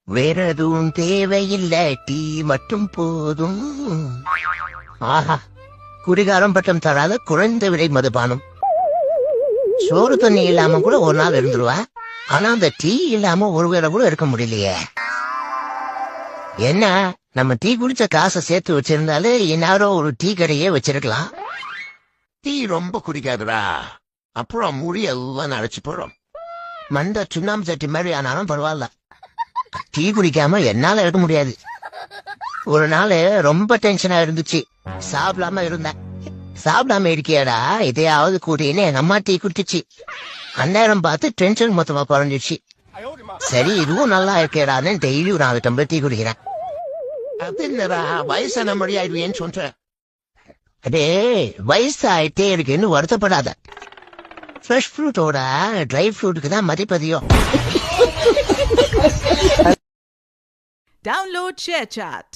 வேற எதுவும் தேவையில்லை, டீ மட்டும் போதும். ஆஹா, குடிகாரம் பட்டம் தராத குறைந்த விலை மதுபானம். சோறு தண்ணி இல்லாம கூட ஒரு நாள் இருந்துருவா, ஆனா அந்த டீ இல்லாம ஒரு வேளை கூட இருக்க முடியலையே. என்ன, நம்ம டீ குடிச்ச காசை சேர்த்து வச்சிருந்தாலே இந்நேரம் ஒரு டீ கடையே வச்சிருக்கலாம். டீ ரொம்ப குடிக்காதுடா, அப்புறம் முடி எல்லாம் அடைச்சு போறோம். மண்ட சுண்ணாம்பு சட்டி மாதிரி ஆனாலும் பரவாயில்ல, டீ குடிக்காம என்னால இருக்க முடியாது. ஒரு நாள் ரொம்ப டென்ஷனா இருந்துச்சு, சாப்பிடாம இருந்தேன். சாப்பிடாம இருக்கியாடா, இதையாவது கூட்டின்னு எங்க அம்மா டீ குடிச்சிச்சு. அந்நேரம் பார்த்து டென்ஷன் மொத்தமா குறைஞ்சிச்சு. சரி, இதுவும் நல்லா இருக்கேடான்னு டெய்லி ஒரு 4 டம்ளர் டீ குடிக்கிறேன். அது இல்லடா, வயசான மொழி ஆயிடுவேன்னு சொல்றேன். அடே, வயசு ஆயிட்டே இருக்குன்னு வருத்தப்படாத. ஃப்ரெஷ் ஃப்ரூட்டோட ட்ரை ஃப்ரூட்டுக்கு தான் மதிப்பதியம். Download ShareChat.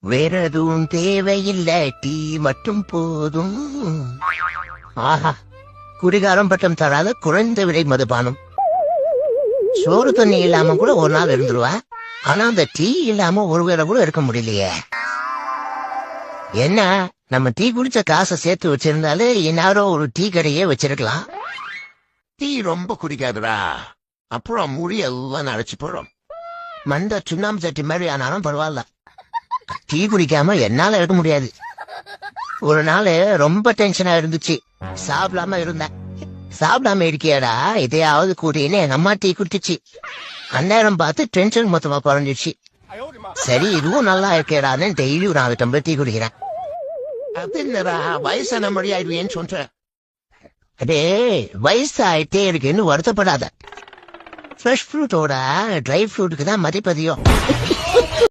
வேற எதுவும் தேவையில்லை, டீ மட்டும் போதும். ஆஹா, குடிகாரம் பட்டம் தராத குறைந்த விலை மதுபானம். சோறு தண்ணி இல்லாம கூட ஒரு நாள் இருந்துருவா, ஆனா அந்த டீ இல்லாம ஒரு வேளை கூட இருக்க முடியலையே. என்ன, நம்ம டீ குடிச்ச காசை சேர்த்து வச்சிருந்தாலே இந்நேரம் ஒரு டீ கடையே வச்சிருக்கலாம். டீ ரொம்ப குடிக்காதுடா, அப்புறம் முடி எல்லாம் அடைச்சு போறோம். மண்ட சுண்ணாம்பு சட்டி மாதிரி ஆனாலும் பரவாயில்ல, டீ குடிக்காம என்னால இருக்க முடியாது. ஒரு நாள் ரொம்ப டென்ஷனா இருந்துச்சு, சாப்பிடாம இருந்தேன். சாப்பிடாம இருக்கியாடா, இதையாவது கூட்டின்னு எங்க அம்மா டீ குடிச்சிச்சு. அந்நேரம் பார்த்து டென்ஷன் மொத்தமா குறைஞ்சிச்சு. சரி, இதுவும் நல்லா இருக்கேடான்னு டெய்லி ஒரு 4 டம்ளர் டீ குடிக்கிறேன். அது இல்லடா, வயசான மொழி ஆயிடுவேன்னு சொல்றேன். அடே, வயசு ஆயிட்டே இருக்குன்னு வருத்தப்படாத. ஃப்ரெஷ் ஃப்ரூட்டோட ட்ரை ஃப்ரூட்டுக்கு தான் மதிப்பதியம்.